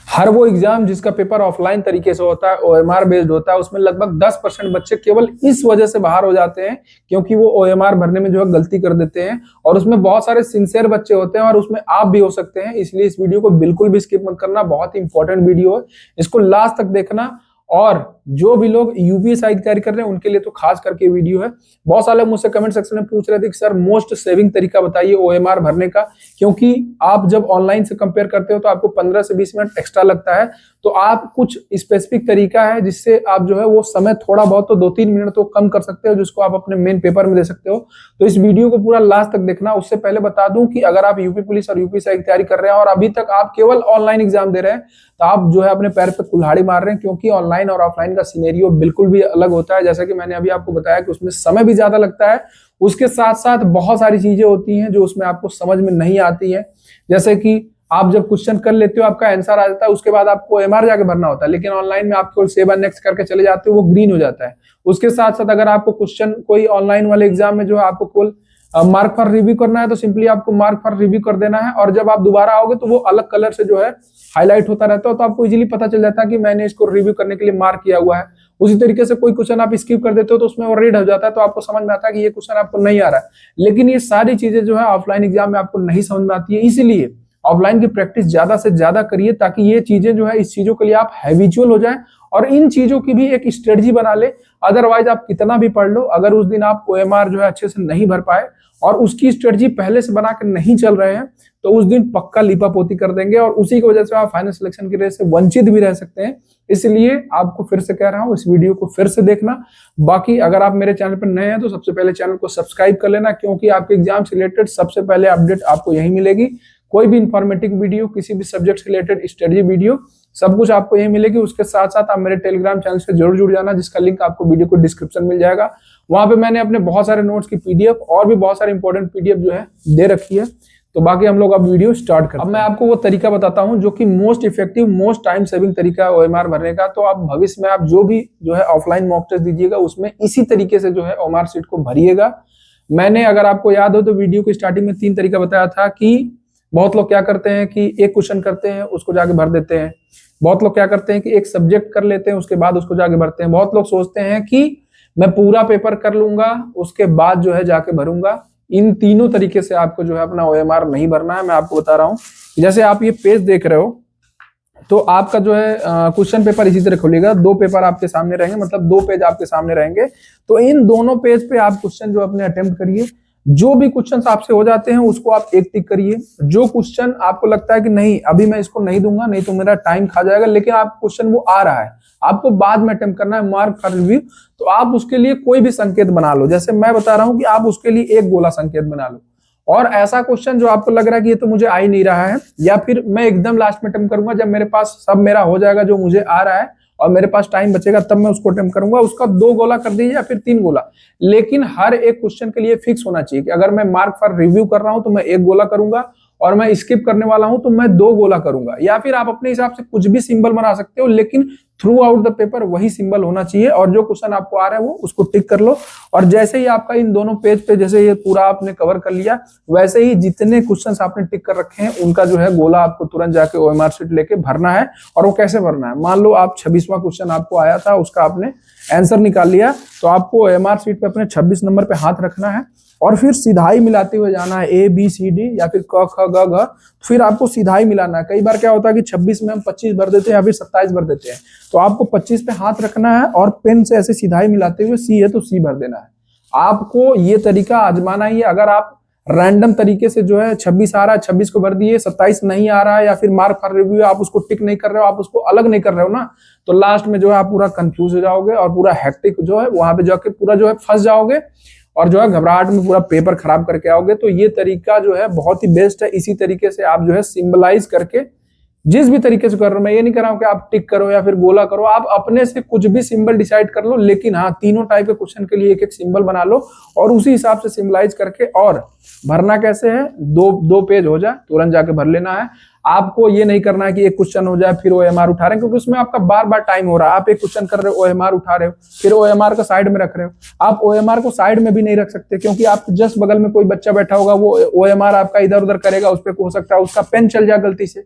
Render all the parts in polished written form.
हर वो एग्जाम जिसका paper offline तरीके से होता है, ओएमआर बेस्ड होता है, उसमें लगभग 10% बच्चे केवल इस वजह से बाहर हो जाते हैं क्योंकि वो ओएमआर भरने में जो है गलती कर देते हैं। और उसमें बहुत सारे सिंसियर बच्चे होते हैं और उसमें आप भी हो सकते हैं। इसलिए इस वीडियो को बिल्कुल भी स्किप मत करना, बहुत ही इंपॉर्टेंट वीडियो है, इसको लास्ट तक देखना। और जो भी लोग यूपीएससी की तैयारी कर रहे हैं उनके लिए तो खास करके वीडियो है। बहुत सारे मुझसे कमेंट सेक्शन में पूछ रहे थे कि सर मोस्ट सेविंग तरीका बताइए ओएमआर भरने का, क्योंकि आप जब ऑनलाइन से कंपेयर करते हो तो आपको 15 से 20 मिनट एक्स्ट्रा लगता है। तो आप कुछ स्पेसिफिक तरीका है जिससे आप जो है वो समय थोड़ा बहुत तो 2-3 मिनट तो कम कर सकते हो, जिसको आप अपने मेन पेपर में दे सकते हो। तो इस वीडियो को पूरा लास्ट तक देखना। उससे पहले बता दूं कि अगर आप यूपी पुलिस और यूपीएससी की तैयारी कर रहे हैं और अभी तक आप केवल ऑनलाइन एग्जाम दे रहे हैं तो आप जो है अपने पैर पे कुल्हाड़ी मार रहे हैं, क्योंकि ऑनलाइन और ऑफलाइन का सिनेरियो बिल्कुल भी अलग होता है। जैसा कि मैंने अभी आपको बताया कि उसमें समय भी ज्यादा लगता है, उसके साथ साथ बहुत सारी चीजें होती हैं जो उसमें आपको समझ में नहीं आती है। जैसे कि आप जब क्वेश्चन कर लेते हो, आपका आंसर आ जाता है, उसके बाद आपको ओएमआर जाके भरना होता है, लेकिन ऑनलाइन में आप केवल सेव एंड नेक्स्ट करके चले जाते हो, वो ग्रीन हो जाता है। उसके साथ साथ अगर आपको क्वेश्चन कोई ऑनलाइन वाले एग्जाम में जो है आपको केवल मार्क फॉर रिव्यू करना है तो सिंपली आपको मार्क फॉर रिव्यू कर देना है, और जब आप दोबारा आओगे तो वो अलग कलर से जो है हाईलाइट होता रहता है, तो आपको इजीली पता चल जाता है कि मैंने इसको रिव्यू करने के लिए मार्क किया हुआ है। उसी तरीके से कोई क्वेश्चन आप स्किप कर देते हो तो उसमें वो रेड हो जाता है, तो आपको समझ में आता है कि ये क्वेश्चन आपको नहीं आ रहा है। लेकिन ये सारी चीजें जो है ऑफलाइन एग्जाम में आपको नहीं समझ में आती है, इसीलिए ऑफलाइन की प्रैक्टिस ज्यादा से ज्यादा करिए, ताकि ये चीजें जो है इस चीजों के लिए आप हैबिचुअल हो जाए और इन चीजों की भी एक स्ट्रेटजी बना ले। अदरवाइज आप कितना भी पढ़ लो, अगर उस दिन आप ओएमआर जो है अच्छे से नहीं भर पाए और उसकी स्ट्रेटजी पहले से बना के नहीं चल रहे हैं तो उस दिन पक्का लीपापोती कर देंगे और उसी की वजह से आप फाइनल सिलेक्शन की वजह से वंचित भी रह सकते हैं। इसलिए आपको फिर से कह रहा हूं, इस वीडियो को फिर से देखना। बाकी अगर आप मेरे चैनल पर नए हैं तो सबसे पहले चैनल को सब्सक्राइब कर लेना, क्योंकि आपके एग्जाम से रिलेटेड सबसे पहले अपडेट आपको यही मिलेगी। कोई भी इंफॉर्मेटिव वीडियो, किसी भी सब्जेक्ट से रिलेटेड स्टडी वीडियो, सब कुछ आपको यही मिलेगी। उसके साथ साथ आप मेरे टेलीग्राम चैनल से जरूर जुड़ जाना, जिसका लिंक आपको वीडियो को डिस्क्रिप्शन मिल जाएगा। वहां पे मैंने अपने बहुत सारे नोट्स की पीडीएफ और भी बहुत सारे इंपॉर्टेंट पीडीएफ जो है दे रखी है। तो बाकी हम लोग अब वीडियो स्टार्ट करते हैं। अब मैं आपको वो तरीका बताता हूं जो कि most effective, most time saving तरीका है ओएमआर भरने का। तो आप भविष्य में आप जो भी जो है ऑफलाइन मॉक टेस्ट दीजिएगा उसमें इसी तरीके से जो है ओएमआर शीट को भरिएगा। मैंने, अगर आपको याद हो तो वीडियो की स्टार्टिंग में 3 तरीका बताया था कि बहुत लोग क्या करते हैं कि एक क्वेश्चन करते हैं उसको जाके भर देते हैं। बहुत लोग क्या करते हैं कि एक सब्जेक्ट कर लेते हैं उसके बाद उसको जाके भरते हैं। बहुत लोग सोचते हैं कि मैं पूरा पेपर कर लूंगा उसके बाद जो है जाके भरूंगा। इन तीनों तरीके से आपको जो है अपना ओएमआर नहीं भरना है। मैं आपको बता रहा हूं, जैसे आप ये पेज देख रहे हो तो आपका जो है क्वेश्चन पेपर इसी तरह खुलेगा। 2 पेपर आपके सामने रहेंगे, मतलब 2 पेज आपके सामने रहेंगे। तो इन दोनों पेज पे आप क्वेश्चन जो अपने अटेम्प्ट करिए। जो भी क्वेश्चंस आपसे हो जाते हैं उसको आप एक टिक करिए। जो क्वेश्चन आपको लगता है कि नहीं अभी मैं इसको नहीं दूंगा, नहीं तो मेरा टाइम खा जाएगा, लेकिन आप क्वेश्चन वो आ रहा है, आपको बाद में अटेम्प्ट करना है मार्क फॉर रिव्यू, तो आप उसके लिए कोई भी संकेत बना लो। जैसे मैं बता रहा हूं कि आप उसके लिए एक गोला संकेत बना लो। और ऐसा क्वेश्चन जो आपको लग रहा है कि ये तो मुझे आ ही नहीं रहा है, या फिर मैं एकदम लास्ट में अटेम्प्ट करूंगा जब मेरे पास सब मेरा हो जाएगा जो मुझे आ रहा है और मेरे पास टाइम बचेगा तब मैं उसको अटेम्प्ट करूंगा, उसका 2 गोला कर दीजिए या फिर 3 गोला। लेकिन हर एक क्वेश्चन के लिए फिक्स होना चाहिए कि अगर मैं मार्क फॉर रिव्यू कर रहा हूं तो मैं 1 गोला करूंगा, और मैं स्किप करने वाला हूं तो मैं 2 गोला करूंगा। या फिर आप अपने हिसाब से कुछ भी सिंबल बना सकते हो, लेकिन थ्रू आउट द पेपर वही सिंबल होना चाहिए। और जो क्वेश्चन आपको आ रहा है वो उसको टिक कर लो। और जैसे ही आपका इन दोनों पेज पे जैसे ये पूरा आपने कवर कर लिया, वैसे ही जितने क्वेश्चंस आपने टिक कर रखे हैं उनका जो है गोला आपको तुरंत जाके ओएमआर शीट लेके भरना है। और वो कैसे भरना है, मान लो आप 26वां क्वेश्चन आपको आया था, उसका आपने आंसर निकाल लिया, तो आपको ओएमआर शीट पे अपने 26 नंबर पे हाथ रखना है और फिर सिधाई मिलाते हुए जाना है, A B C D या फिर क ख ग घ। फिर आपको सिधाई मिलाना है। कई बार क्या होता है कि 26 में हम 25 भर देते हैं या फिर 27 भर देते हैं, तो आपको 25 पे हाथ रखना है और पेन से ऐसे सिधाई मिलाते हुए C है तो C भर देना है। आपको ये तरीका आजमाना ही है। अगर आप रैंडम तरीके से जो है 26 आ रहा है 26 को भर दिए, 27 नहीं आ रहा है या फिर मार्क फॉर रिव्यू आप उसको टिक नहीं कर रहे हो, आप उसको अलग नहीं कर रहे हो ना, तो लास्ट में जो है आप पूरा कंफ्यूज हो जाओगे और पूरा हैक्टिक जो है वहां पे जाके पूरा जो है फंस जाओगे और जो है घबराहट में पूरा पेपर खराब करके आओगे। तो ये तरीका जो है बहुत ही बेस्ट है। इसी तरीके से आप जो है सिंबलाइज करके जिस भी तरीके से कर रहे हो, मैं ये नहीं कर रहा हूं कि आप टिक करो या फिर गोला करो, आप अपने से कुछ भी सिंबल डिसाइड कर लो, लेकिन हाँ तीनों टाइप के क्वेश्चन के लिए एक एक सिंबल बना लो और उसी हिसाब से सिंबलाइज करके। और भरना कैसे है, 2 पेज हो जाए तुरंत जाके भर लेना है। आपको ये नहीं करना है कि एक क्वेश्चन हो जाए फिर ओएमआर उठा रहे हैं, क्योंकि उसमें आपका बार बार टाइम हो रहा है। आप एक क्वेश्चन कर रहे हो, ओएमआर उठा रहे हो, फिर ओएमआर को साइड में रख रहे हो। आप ओएमआर को साइड में भी नहीं रख सकते, क्योंकि आप जस्ट बगल में कोई बच्चा बैठा होगा, वो ओएमआर आपका इधर उधर करेगा, उस पर हो सकता है उसका पेन चल जाए गलती से।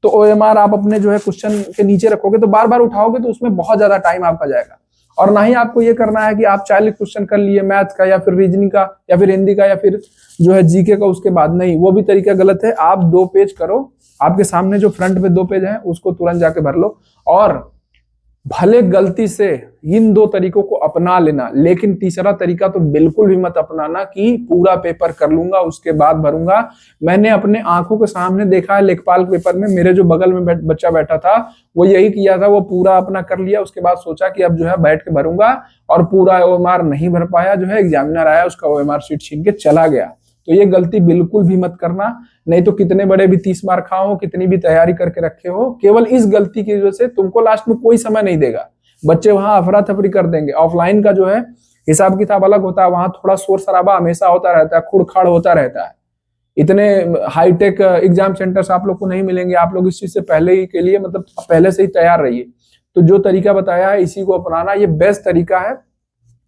तो OMR आप अपने जो है क्वेश्चन के नीचे रखोगे तो बार बार उठाओगे तो उसमें बहुत ज्यादा टाइम आपका जाएगा। और ना ही आपको ये करना है कि आप 40 क्वेश्चन कर लिए मैथ का या फिर रीजनिंग का या फिर हिंदी का या फिर जो है जीके का, उसके बाद नहीं, वो भी तरीका गलत है। आप 2 पेज करो, आपके सामने जो फ्रंट पे 2 पेज हैं उसको तुरंत जाके भर लो। और भले गलती से इन 2 तरीकों को अपना लेना, लेकिन तीसरा तरीका तो बिल्कुल भी मत अपनाना कि पूरा पेपर कर लूंगा उसके बाद भरूंगा। मैंने अपने आंखों के सामने देखा है लेखपाल पेपर में, मेरे जो बगल में बच्चा बैठा था वो यही किया था, वो पूरा अपना कर लिया, उसके बाद सोचा कि अब जो है बैठ के भरूंगा और पूरा OMR नहीं भर पाया। जो है एग्जामिनर आया, उसका OMR शीट छीन के चला गया। तो ये गलती बिल्कुल भी मत करना, नहीं तो कितने बड़े भी 30 मार्क खाओ हो, कितनी भी तैयारी करके रखे हो, केवल इस गलती की वजह से तुमको लास्ट में कोई समय नहीं देगा। बच्चे वहां अफरा तफरी कर देंगे। ऑफलाइन का जो है हिसाब किताब अलग होता है, वहां थोड़ा शोर शराबा हमेशा होता रहता है, खुड़खाड़ होता रहता है। इतने हाईटेक एग्जाम सेंटर्स आप लोग को नहीं मिलेंगे। आप लोग इस चीज से पहले ही के लिए मतलब पहले से ही तैयार रहिए। तो जो तरीका बताया है इसी को अपनाना, ये बेस्ट तरीका है।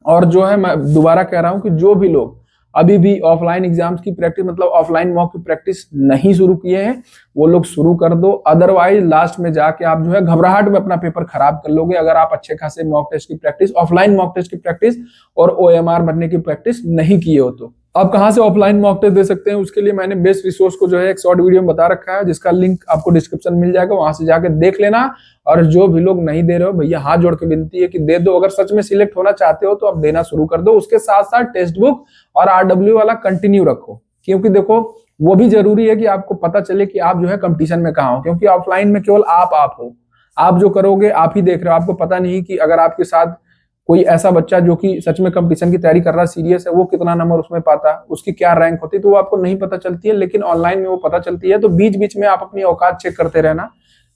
और जो है मैं दोबारा कह रहा हूं कि जो भी लोग अभी भी ऑफलाइन एग्जाम्स की प्रैक्टिस मतलब ऑफलाइन मॉक की प्रैक्टिस नहीं शुरू किए हैं वो लोग शुरू कर दो। अदरवाइज लास्ट में जाके आप जो है घबराहट में अपना पेपर खराब कर लोगे, अगर आप अच्छे खासे मॉक टेस्ट की प्रैक्टिस, ऑफलाइन मॉक टेस्ट की प्रैक्टिस और OMR भरने की प्रैक्टिस नहीं किए हो। तो आप कहां से ऑफलाइन मॉक टेस्ट दे सकते हैं, उसके लिए मैंने बेस्ट रिसोर्स को जो है एक शॉर्ट वीडियो में बता रखा है, जिसका लिंक आपको डिस्क्रिप्शन में मिल जाएगा, वहां से जाके देख लेना। और जो भी लोग नहीं दे रहे हो भैया हाथ जोड़ के विनती है कि दे दो। अगर सच में सिलेक्ट होना चाहते हो तो आप देना शुरू कर दो। उसके साथ साथ टेक्स्ट बुक और RW वाला कंटिन्यू रखो, क्योंकि देखो वो भी जरूरी है कि आपको पता चले कि आप जो है कंपटीशन में कहाँ हो। क्योंकि ऑफलाइन में केवल आप हो, आप जो करोगे आप ही देख रहे हो, आपको पता नहीं कि अगर आपके साथ कोई ऐसा बच्चा जो कि सच में कंपटीशन की तैयारी कर रहा है, सीरियस है, वो कितना नंबर उसमें पाता, उसकी क्या रैंक होती, तो वो आपको नहीं पता चलती है। लेकिन ऑनलाइन में वो पता चलती है। तो बीच बीच में आप अपनी औकात चेक करते रहना,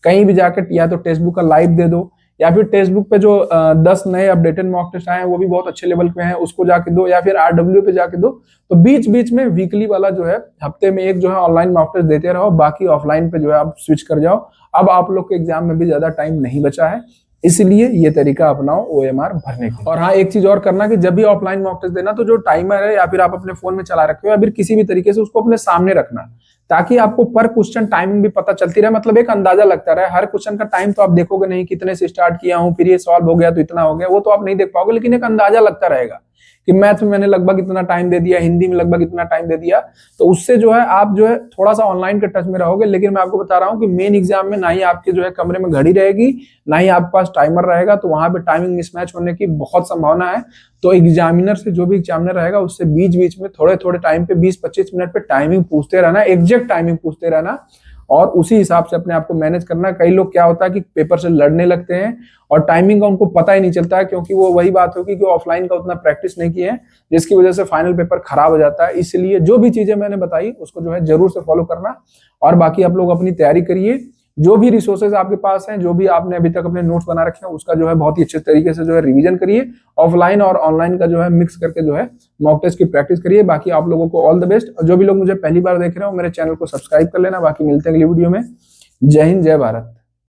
कहीं भी जाकर या तो टेक्स्ट बुक का लाइव दे दो या फिर टेक्स्ट बुक पे जो 10 नए अपडेटेड मॉक टेस्ट आए हैं वो भी बहुत अच्छे लेवल पे हैं, उसको जाके दो, या फिर RW पे जाके दो। तो बीच बीच में वीकली वाला जो है हफ्ते में एक जो है ऑनलाइन मॉक टेस्ट देते रहो, बाकी ऑफलाइन पे जो है आप स्विच कर जाओ। अब आप लोग के एग्जाम में भी ज्यादा टाइम नहीं बचा है, इसलिए ये तरीका अपनाओ OMR भरने का। और हाँ, एक चीज और करना कि जब भी ऑफलाइन मॉक टेस्ट देना तो जो टाइमर है या फिर आप अपने फोन में चला रखे हो या फिर किसी भी तरीके से उसको अपने सामने रखना, ताकि आपको पर क्वेश्चन टाइमिंग भी पता चलती रहे, मतलब एक अंदाजा लगता रहे। हर क्वेश्चन का टाइम तो आप देखोगे नहीं, कितने से स्टार्ट किया हूँ फिर ये सॉल्व हो गया तो इतना हो गया, वो तो आप नहीं देख पाओगे, लेकिन एक अंदाजा लगता रहेगा कि मैथ में मैंने लगभग इतना टाइम दे दिया, हिंदी में लगभग इतना टाइम दे दिया। तो उससे जो है आप जो है थोड़ा सा ऑनलाइन के टच में रहोगे। लेकिन मैं आपको बता रहा हूँ कि मेन एग्जाम में ना ही आपके जो है कमरे में घड़ी रहेगी, ना ही आपके पास टाइमर रहेगा, तो वहां पे टाइमिंग मिसमैच होने की बहुत संभावना है। तो एग्जामिनर से, जो भी एग्जामिनर रहेगा उससे बीच बीच में थोड़े थोड़े टाइम पे 20-25 मिनट पे टाइमिंग पूछते रहना, एग्जैक्ट टाइमिंग पूछते रहना, और उसी हिसाब से अपने आप को मैनेज करना। कई लोग क्या होता है कि पेपर से लड़ने लगते हैं और टाइमिंग का उनको पता ही नहीं चलता है, क्योंकि वो वही बात होगी कि ऑफलाइन का उतना प्रैक्टिस नहीं किए हैं, जिसकी वजह से फाइनल पेपर खराब हो जाता है। इसलिए जो भी चीजें मैंने बताई उसको जो है जरूर से फॉलो करना, और बाकी आप लोग अपनी तैयारी करिए। जो भी रिसोर्सेज आपके पास हैं, जो भी आपने अभी तक अपने नोट्स बना रखे हैं, उसका जो है बहुत ही अच्छे तरीके से जो है रिवीजन करिए। ऑफलाइन और ऑनलाइन का जो है मिक्स करके जो है मॉक टेस्ट की प्रैक्टिस करिए। बाकी आप लोगों को ऑल द बेस्ट। और जो भी लोग मुझे पहली बार देख रहे हो मेरे चैनल को सब्सक्राइब कर लेना। बाकी मिलते हैं अगली वीडियो में। जय हिंद, जय भारत।